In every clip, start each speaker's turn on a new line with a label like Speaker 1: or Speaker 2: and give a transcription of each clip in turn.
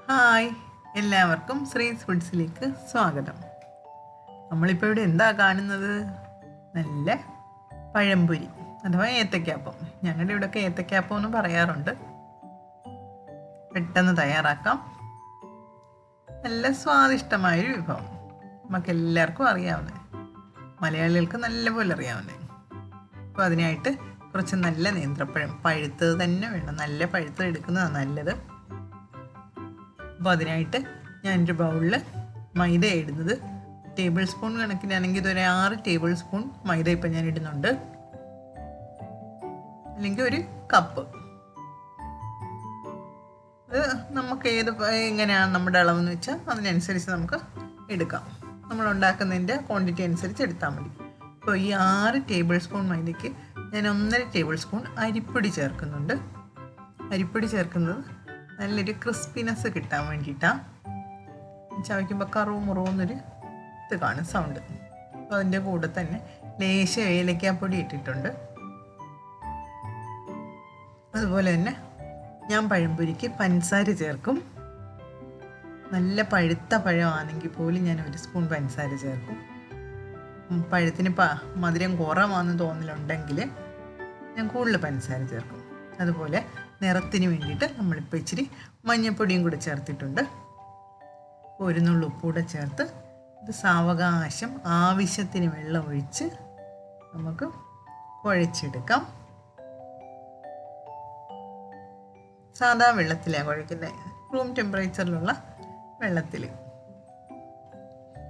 Speaker 1: Hi, എല്ലാവർക്കും ശ്രീസ് ഫുഡ്സിലേക്ക് സ്വാഗതം. നമ്മളിപ്പോൾ ഇവിടെ എന്താ കാണുന്നത്? നല്ല പഴംപൊരി അഥവാ ഏത്തയ്ക്കാപ്പം. ഞങ്ങളുടെ ഇവിടെയൊക്കെ ഏത്തയ്ക്കാപ്പം എന്ന് പറയാറുണ്ട്. പെട്ടെന്ന് തയ്യാറാക്കാം. നല്ല സ്വാദിഷ്ടമായൊരു വിഭവം. നമുക്ക് എല്ലാവർക്കും അറിയാവുന്നത്, മലയാളികൾക്ക് നല്ലപോലെ അറിയാവുന്നത്. അപ്പോൾ അതിനായിട്ട് കുറച്ച് നല്ല നേന്ത്രപ്പഴം, പഴുത്തത് തന്നെ വേണം, നല്ല പഴുത്തത് എടുക്കുന്നതാണ് നല്ലത്. അപ്പോൾ അതിനായിട്ട് ഞാനൊരു ബൗളിൽ മൈദ ഇടുന്നത് ടേബിൾ സ്പൂൺ കണക്കിനാണെങ്കിൽ ഇതൊരു 6 ടേബിൾ സ്പൂൺ മൈദ ഇപ്പം ഞാൻ ഇടുന്നുണ്ട്, അല്ലെങ്കിൽ ഒരു കപ്പ്. അത് നമുക്ക് എങ്ങനെയാണ് നമ്മുടെ അളവെന്ന് വെച്ചാൽ അതിനനുസരിച്ച് നമുക്ക് എടുക്കാം. നമ്മൾ ഉണ്ടാക്കുന്നതിൻ്റെ ക്വാണ്ടിറ്റി അനുസരിച്ച് എടുത്താൽ മതി. ഇപ്പോൾ ഈ 6 ടേബിൾ സ്പൂൺ മൈദയ്ക്ക് ഞാൻ 1.5 ടേബിൾ സ്പൂൺ അരിപ്പൊടി ചേർക്കുന്നുണ്ട്. അരിപ്പൊടി ചേർക്കുന്നത് നല്ലൊരു ക്രിസ്പിനെസ് കിട്ടാൻ വേണ്ടിയിട്ടാണ്. ചവയ്ക്കുമ്പോൾ കറുവും മുറുവെന്നൊരു ഇത് കാണും സൗണ്ട്. അപ്പോൾ അതിൻ്റെ കൂടെ തന്നെ ലേശം ഏലക്കാപ്പൊടി ഇട്ടിട്ടുണ്ട്. അതുപോലെ തന്നെ ഞാൻ പഴംപൊരിക്ക് പഞ്ചസാര ചേർക്കും. നല്ല പഴുത്ത പഴമാണെങ്കിൽ പോലും ഞാൻ 1 സ്പൂൺ പഞ്ചസാര ചേർക്കും. പഴത്തിന് മധുരം കുറവാണെന്ന് തോന്നലുണ്ടെങ്കിൽ ഞാൻ കൂടുതൽ പഞ്ചസാര ചേർക്കും. അതുപോലെ നിറത്തിന് വേണ്ടിയിട്ട് നമ്മളിപ്പോൾ ഇച്ചിരി മഞ്ഞൾപ്പൊടിയും കൂടെ ചേർത്തിട്ടുണ്ട്. ഒരു നുള്ളു ഉപ്പൂടെ ചേർത്ത് ഇത് സാവകാശം ആവശ്യത്തിന് വെള്ളം ഒഴിച്ച് നമുക്ക് കുഴച്ചെടുക്കാം. സാധാ വെള്ളത്തിലാണ് കുഴക്കുന്നത്, റൂം ടെമ്പറേച്ചറിലുള്ള വെള്ളത്തിൽ.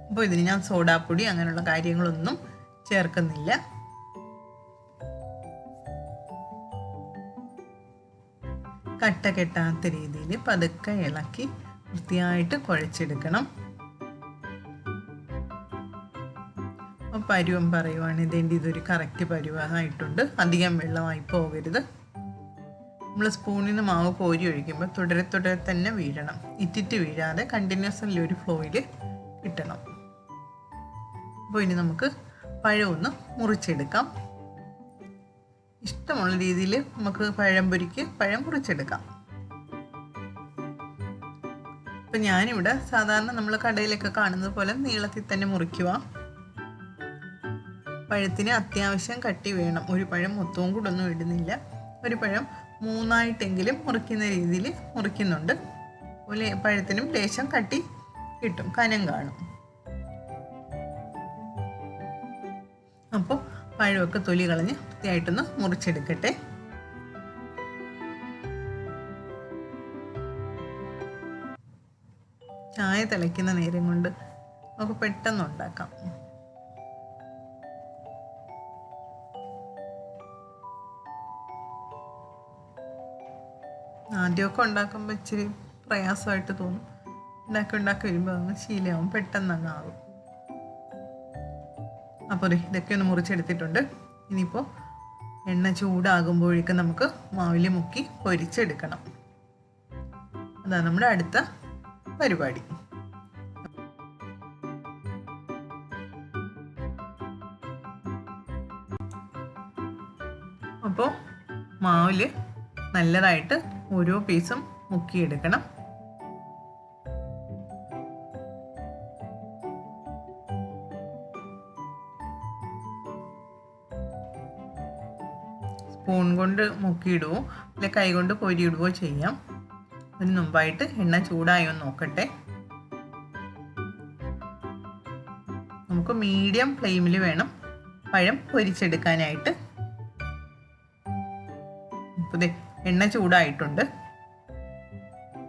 Speaker 1: അപ്പോൾ ഇതിന് ഞാൻ സോഡാപ്പൊടി അങ്ങനെയുള്ള കാര്യങ്ങളൊന്നും ചേർക്കുന്നില്ല. കട്ട കെട്ടാത്ത രീതിയിൽ പതുക്കെ ഇളക്കി വൃത്തിയായിട്ട് കുഴച്ചെടുക്കണം. പരുവം പറയുവാണെങ്കിൽ ഇതൊരു കറക്റ്റ് പരുവമായിട്ടുണ്ട്. അധികം വെള്ളമായി പോകരുത്. നമ്മൾ സ്പൂണിൽ നിന്ന് മാവ് കോരി ഒഴിക്കുമ്പോൾ തുടരെ തന്നെ വീഴണം. ഇറ്റിറ്റ് വീഴാതെ കണ്ടിന്യൂസ്ലി ഒരു ഫ്ലോയിൽ കിട്ടണം. അപ്പോൾ ഇനി നമുക്ക് പഴമൊന്ന് മുറിച്ചെടുക്കാം. ഇഷ്ടമുള്ള രീതിയിൽ നമുക്ക് പഴംപൊരിക്ക് പഴം മുറിച്ചെടുക്കാം. ഇപ്പം ഞാനിവിടെ സാധാരണ നമ്മൾ കടയിലൊക്കെ കാണുന്നത് പോലെ നീളത്തിൽ തന്നെ മുറിക്കുക. പഴത്തിന് അത്യാവശ്യം കട്ടി വേണം. ഒരു പഴം മൊത്തവും കൂടെ ഒന്നും ഇടുന്നില്ല. ഒരു പഴം 3ആയിട്ടെങ്കിലും മുറിക്കുന്ന രീതിയിൽ മുറിക്കുന്നുണ്ട്. അതുപോലെ പഴത്തിനും ലേശം കട്ടി കിട്ടും, കനം കാണും. അപ്പോൾ പഴമൊക്കെ തൊലി കളഞ്ഞ് വൃത്തിയായിട്ടൊന്ന് മുറിച്ചെടുക്കട്ടെ. ചായ തിളയ്ക്കുന്ന നേരം കൊണ്ട് നമുക്ക് പെട്ടെന്ന് ഉണ്ടാക്കാം. ആദ്യമൊക്കെ ഉണ്ടാക്കുമ്പോൾ ഇച്ചിരി പ്രയാസമായിട്ട് തോന്നും. ഉണ്ടാക്കി വരുമ്പോൾ അങ്ങ് ശീലമാവും, പെട്ടെന്ന് അങ്ങ് ആകും. അപ്പോൾ ഇതൊക്കെ ഒന്ന് മുറിച്ചെടുത്തിട്ടുണ്ട്. ഇനിയിപ്പോൾ എണ്ണ ചൂടാകുമ്പോഴേക്കും നമുക്ക് മാവിൽ മുക്കി പൊരിച്ചെടുക്കണം. അതാണ് നമ്മുടെ അടുത്ത പരിപാടി. അപ്പോൾ മാവിൽ നല്ലതായിട്ട് ഓരോ പീസും മുക്കിയെടുക്കണം. സ്പൂൺ കൊണ്ട് മുക്കിയിടുവോ അല്ലെ കൈ കൊണ്ട് കോരിയിടുകയോ ചെയ്യാം. അതിന് മുമ്പായിട്ട് എണ്ണ ചൂടായോ നോക്കട്ടെ. നമുക്ക് മീഡിയം ഫ്ലെയിമിൽ വേണം പഴം പൊരിച്ചെടുക്കാനായിട്ട്. അപ്പോൾ എണ്ണ ചൂടായിട്ടുണ്ട്.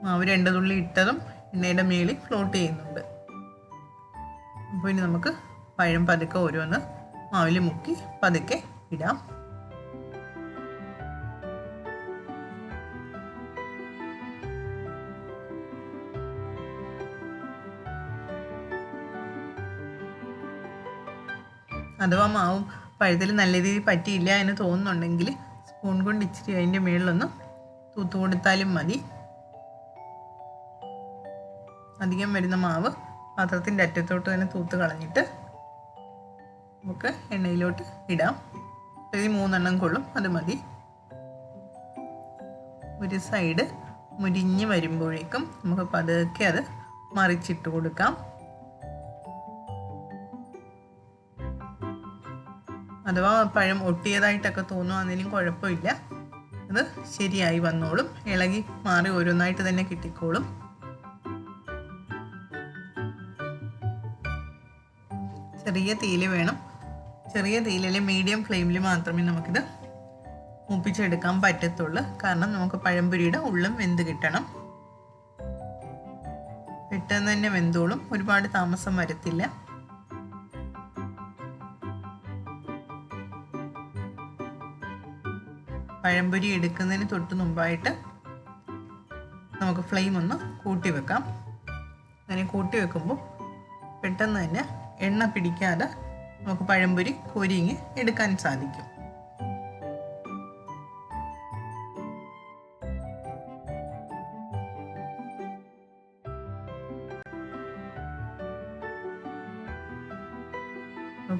Speaker 1: മാവ് 2 തുള്ളി ഇട്ടതും എണ്ണയുടെ മേളിൽ ഫ്ലോട്ട് ചെയ്യുന്നുണ്ട്. അപ്പോൾ ഇനി നമുക്ക് പഴം പതുക്കെ ഓരോന്ന് മാവിൽ മുക്കി പതുക്കെ ഇടാം. അഥവാ മാവും പഴത്തിൽ നല്ല രീതിയിൽ പറ്റിയില്ല എന്ന് തോന്നുന്നുണ്ടെങ്കിൽ സ്പൂൺ കൊണ്ട് ഇച്ചിരി അതിൻ്റെ മുകളിലൊന്ന് തൂത്ത് കൊടുത്താലും മതി. അധികം വരുന്ന മാവ് പാത്രത്തിൻ്റെ അറ്റത്തോട്ട് തന്നെ തൂത്ത് കളഞ്ഞിട്ട് നമുക്ക് എണ്ണയിലോട്ട് ഇടാം. ഇത് 3 എണ്ണം കൊള്ളും, അത് മതി. ഒരു സൈഡ് മുരിഞ്ഞ് വരുമ്പോഴേക്കും നമുക്ക് പതുക്കെ അത് മറിച്ചിട്ട് കൊടുക്കാം. അഥവാ പഴം ഒട്ടിയതായിട്ടൊക്കെ തോന്നുവാണെങ്കിലും കുഴപ്പമില്ല, അത് ശരിയായി വന്നോളും. ഇളകി മാറി ഓരോന്നായിട്ട് തന്നെ കിട്ടിക്കോളും. ചെറിയ തീയിൽ വേണം, ചെറിയ തീയിലെ മീഡിയം ഫ്ലെയിമിൽ മാത്രമേ നമുക്കിത് മൂപ്പിച്ചെടുക്കാൻ പറ്റത്തുള്ളൂ. കാരണം നമുക്ക് പഴംപൊരിയുടെ ഉള്ളും വെന്ത് കിട്ടണം. പെട്ടെന്ന് തന്നെ വെന്തോളും, ഒരുപാട് താമസം വരത്തില്ല. പഴംപൊരി എടുക്കുന്നതിന് തൊട്ട് മുമ്പായിട്ട് നമുക്ക് ഫ്ലെയിം ഒന്ന് കൂട്ടി വെക്കാം. അങ്ങനെ കൂട്ടി വെക്കുമ്പോൾ പെട്ടെന്ന് തന്നെ എണ്ണ പിടിക്കാതെ നമുക്ക് പഴംപൊരി കോരിങ്ങി എടുക്കാൻ സാധിക്കും.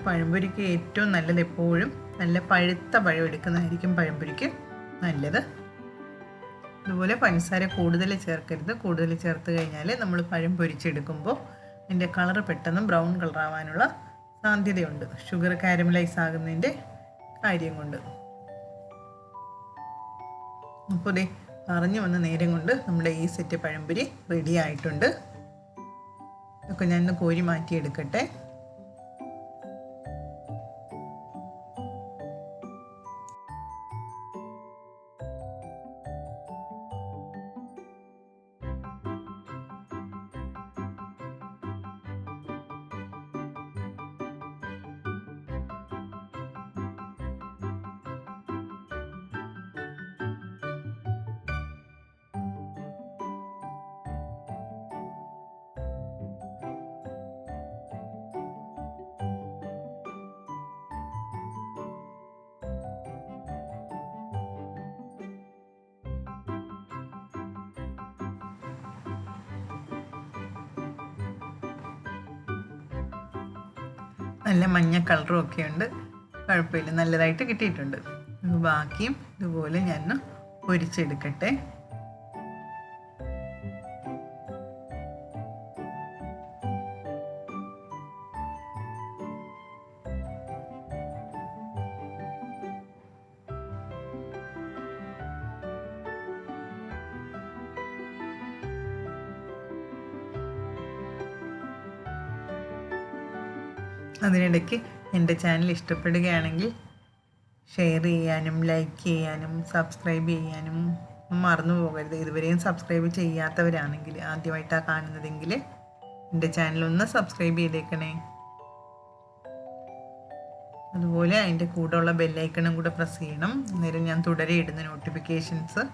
Speaker 1: പഴംപൊരിക്ക് ഏറ്റവും നല്ലത് എപ്പോഴും നല്ല പഴുത്ത പഴം എടുക്കുന്നതായിരിക്കും പഴംപൊരിക്ക് നല്ലത്. അതുപോലെ പഞ്ചസാര കൂടുതൽ ചേർക്കരുത്. കൂടുതൽ ചേർത്ത് കഴിഞ്ഞാൽ നമ്മൾ പഴം പൊരിച്ചെടുക്കുമ്പോൾ അതിൻ്റെ കളറ് പെട്ടെന്ന് ബ്രൗൺ കളറാവാനുള്ള സാധ്യതയുണ്ട്, ഷുഗർ കാരമലൈസ് ആകുന്നതിൻ്റെ കാര്യം കൊണ്ട്. അപ്പോൾ ദേ പറഞ്ഞു വന്ന നേരം കൊണ്ട് നമ്മുടെ ഈ സെറ്റ് പഴംപൊരി റെഡി ആയിട്ടുണ്ട്. ഇതൊക്കെ ഞാൻ ഒന്ന് കോരി മാറ്റിയെടുക്കട്ടെ. നല്ല മഞ്ഞ കളറും ഒക്കെ ഉണ്ട്, കുഴപ്പമില്ല, നല്ലതായിട്ട് കിട്ടിയിട്ടുണ്ട്. ബാക്കിയും ഇതുപോലെ ഞാൻ പൊരിച്ചെടുക്കട്ടെ. അതിനിടയ്ക്ക് എൻ്റെ ചാനൽ ഇഷ്ടപ്പെടുകയാണെങ്കിൽ ഷെയർ ചെയ്യാനും ലൈക്ക് ചെയ്യാനും സബ്സ്ക്രൈബ് ചെയ്യാനും മറന്നു പോകരുത്. ഇതുവരെയും സബ്സ്ക്രൈബ് ചെയ്യാത്തവരാണെങ്കിൽ, ആദ്യമായിട്ടാണ് കാണുന്നതെങ്കിൽ എൻ്റെ ചാനലൊന്ന് സബ്സ്ക്രൈബ് ചെയ്തേക്കണേ. അതുപോലെ അതിൻ്റെ കൂടെയുള്ള ബെല്ലൈക്കണും കൂടെ പ്രസ് ചെയ്യണം. അന്നേരം ഞാൻ തുടരെ ഇടുന്ന നോട്ടിഫിക്കേഷൻസ്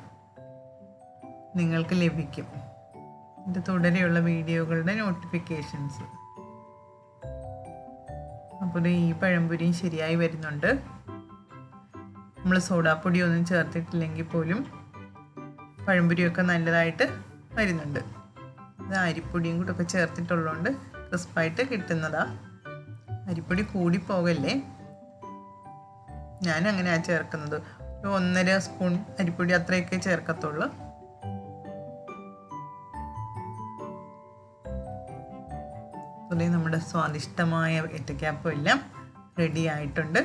Speaker 1: നിങ്ങൾക്ക് ലഭിക്കും. എൻ്റെ തുടരെയുള്ള വീഡിയോകളുടെ നോട്ടിഫിക്കേഷൻസ്. അപ്പോൾ ഈ പഴംപൊരിയും ശരിയായി വരുന്നുണ്ട്. നമ്മൾ സോഡാപ്പൊടി ഒന്നും ചേർത്തിട്ടില്ലെങ്കിൽ പോലും പഴംപൊരിയൊക്കെ നല്ലതായിട്ട് വരുന്നുണ്ട്. ഇത് അരിപ്പൊടിയും കൂടെ ഒക്കെ ചേർത്തിട്ടുള്ളതുകൊണ്ട് ക്രിസ്പായിട്ട് കിട്ടുന്നതാണ്. അരിപ്പൊടി കൂടിപ്പോകല്ലേ, ഞാൻ അങ്ങനെയാണ് ചേർക്കുന്നത്. ഒരു 1.5 സ്പൂൺ അരിപ്പൊടി അത്രയൊക്കെ ചേർക്കത്തുള്ളൂ. അതുപോലെ നമ്മുടെ സ്വാദിഷ്ടമായ ഏത്തക്കാപ്പം എല്ലാം റെഡി ആയിട്ടുണ്ട്.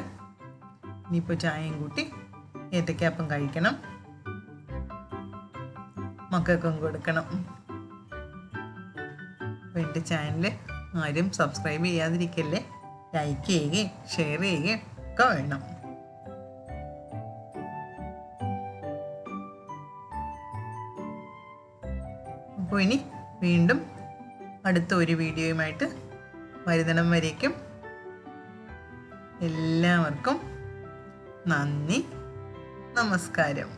Speaker 1: ഇനിയിപ്പോൾ ചായയും കൂട്ടി ഏത്തക്കാപ്പം കഴിക്കണം, മക്കൾക്കും കൊടുക്കണം. അപ്പോൾ എൻ്റെ ചാനൽ ആരും സബ്സ്ക്രൈബ് ചെയ്യാതിരിക്കല്ലേ, ലൈക്ക് ചെയ്യുകയും ഷെയർ ചെയ്യുകയും ഒക്കെ വേണം. അപ്പോൾ ഇനി വീണ്ടും അടുത്ത ഒരു വീഡിയോയുമായിട്ട് വരുന്നിടം വരേക്കും എല്ലാവർക്കും നന്ദി, നമസ്കാരം.